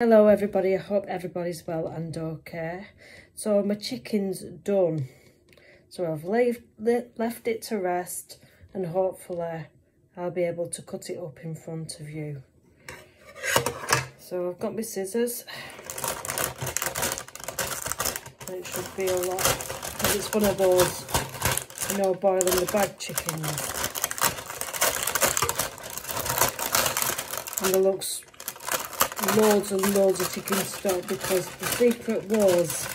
Hello everybody, I hope everybody's well and okay. So my chicken's done. So I've left it to rest and hopefully I'll be able to cut it up in front of you. So I've got my scissors. It should be a lot, because it's one of those, you know, boiling the bag chickens. And there looks loads and loads of chicken stock, because the secret was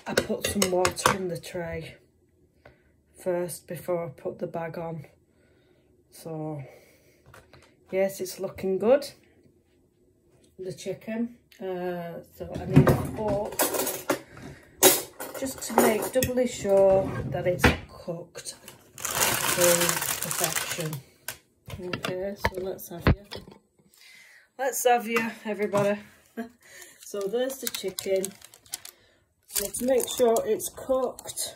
I put some water in the tray first before I put the bag on. So yes, it's looking good, the chicken. So I need a fork just to make doubly sure that it's cooked to perfection. Okay, so let's have you. Let's have you, everybody. So there's the chicken. Let's make sure it's cooked.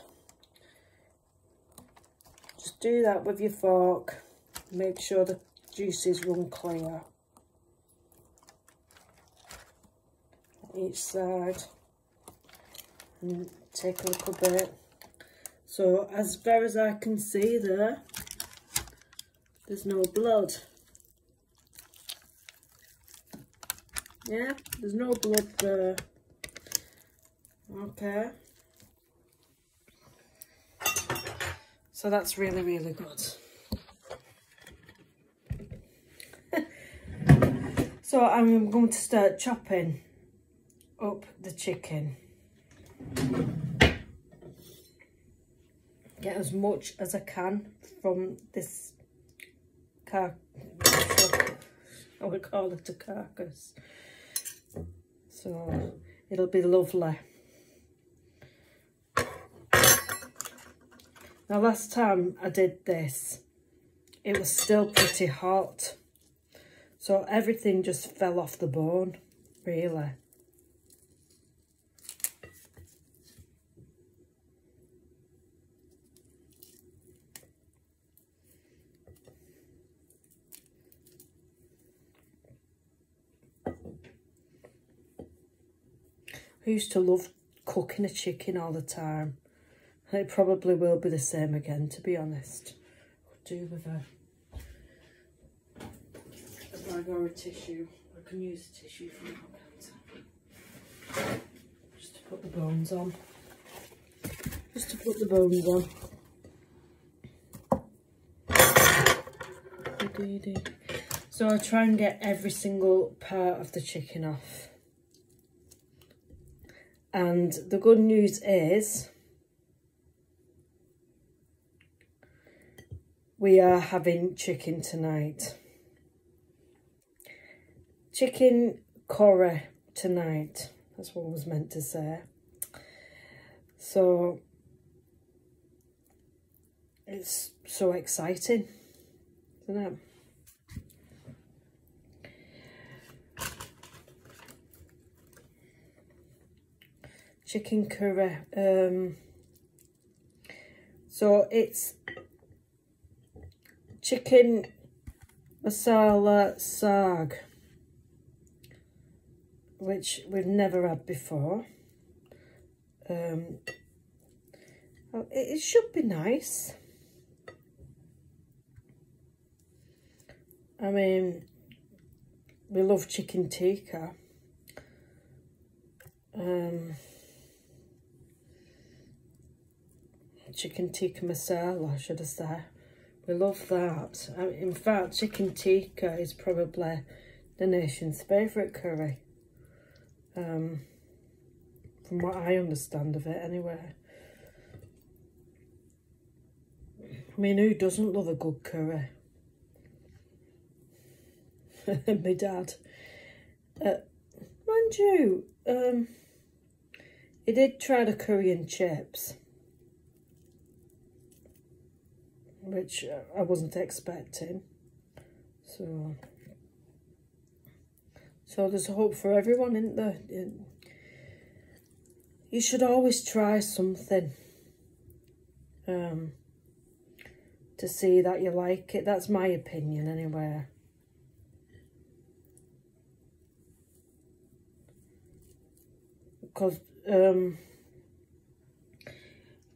Just do that with your fork. Make sure the juices run clear. Each side. And take a little bit. So as far as I can see there, there's no blood. Yeah, there's no blood there. Okay. So that's really, really good. So I'm going to start chopping up the chicken. Get as much as I can from this I would call it a carcass. So it'll be lovely. Now last time I did this, it was still pretty hot. So everything just fell off the bone, really. I used to love cooking a chicken all the time. It probably will be the same again, to be honest. Could do with a bag or a tissue. I can use a tissue for now, can't I? Just to put the bones on. Just to put the bones on. So I try and get every single part of the chicken off. And the good news is we are having chicken tonight. Chicken curry tonight. That's what I was meant to say. So it's so exciting, isn't it? Chicken curry. So it's chicken masala saag, which we've never had before. It should be nice. I mean, we love chicken tikka. Chicken tikka masala, should I say. We love that. In fact, chicken tikka is probably the nation's favourite curry. From what I understand of it, anyway. I mean, who doesn't love a good curry? My dad. Mind you, he did try the curry and chips, which I wasn't expecting. So there's hope for everyone, isn't there? You should always try something to see that you like it. That's my opinion, anyway. because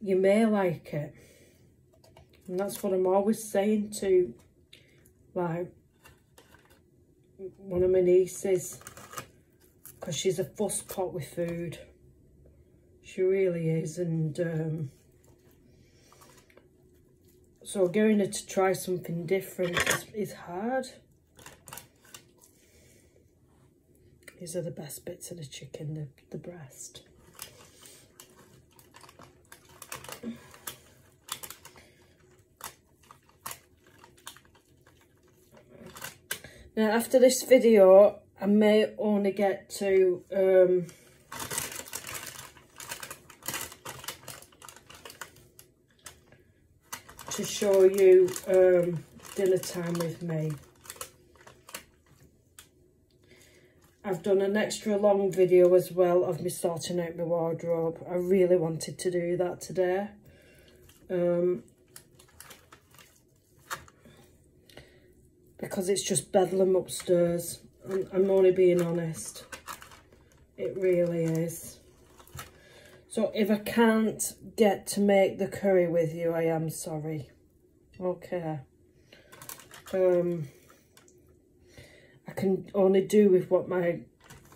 you may like it. And that's what I'm always saying to, like, one of my nieces, because she's a fuss pot with food. She really is. And so getting her to try something different is hard. These are the best bits of the chicken, the breast. Now, after this video, I may only get to show you dinner time with me. I've done an extra long video as well of me sorting out my wardrobe. I really wanted to do that today. Because it's just bedlam upstairs. I'm only being honest. It really is. So if I can't get to make the curry with you, I am sorry. Okay. I can only do with what my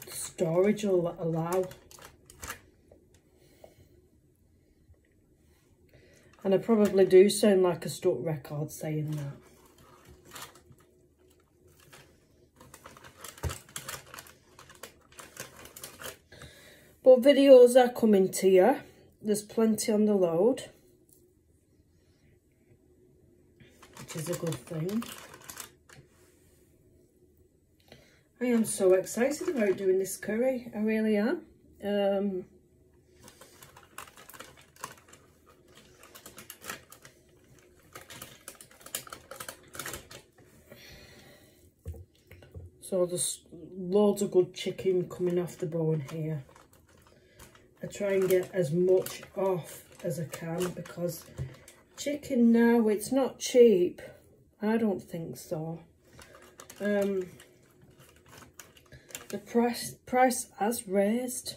storage will allow. And I probably do sound like a stuck record saying that. But videos are coming to you. There's plenty on the load, which is a good thing. I am so excited about doing this curry. I really am. So there's loads of good chicken coming off the bone here. I try and get as much off as I can, because chicken now, it's not cheap. I don't think so. The price has raised,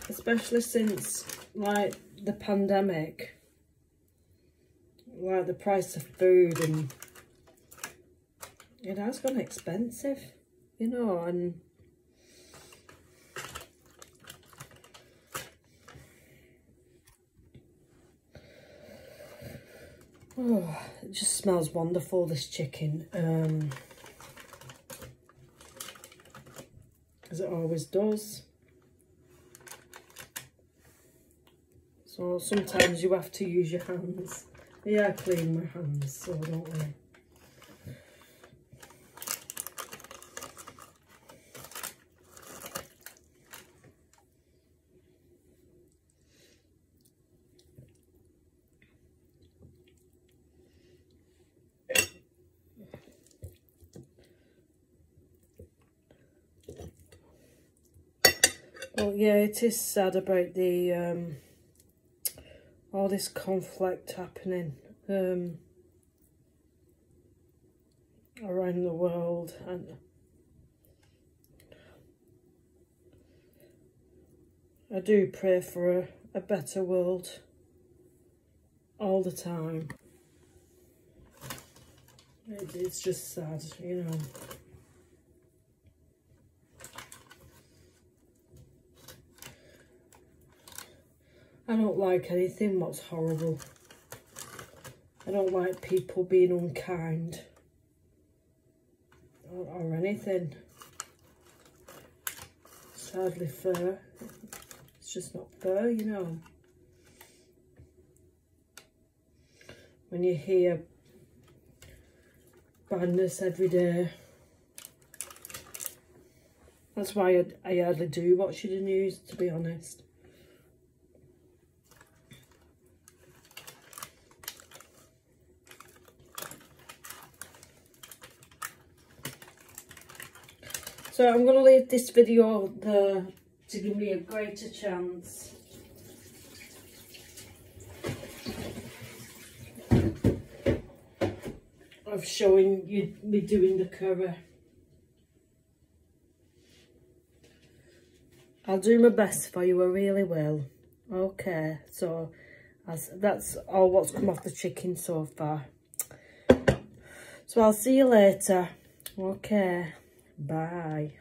especially since, like, the pandemic. Like, the price of food, and it has gone expensive, you know. And oh, it just smells wonderful, this chicken, as it always does. So sometimes you have to use your hands. Yeah, I clean my hands, so don't worry. Well, yeah, it is sad about the all this conflict happening around the world, and I do pray for a better world all the time. It's just sad, you know. I don't like anything what's horrible. I don't like people being unkind or anything. It's hardly fair. It's just not fair, you know. When you hear badness every day. That's why I hardly do watch the news, to be honest. So I'm going to leave this video there to give me a greater chance of showing you me doing the curry. I'll do my best for you, I really will. Okay, so that's all what's come off the chicken so far. So I'll see you later. Okay, bye.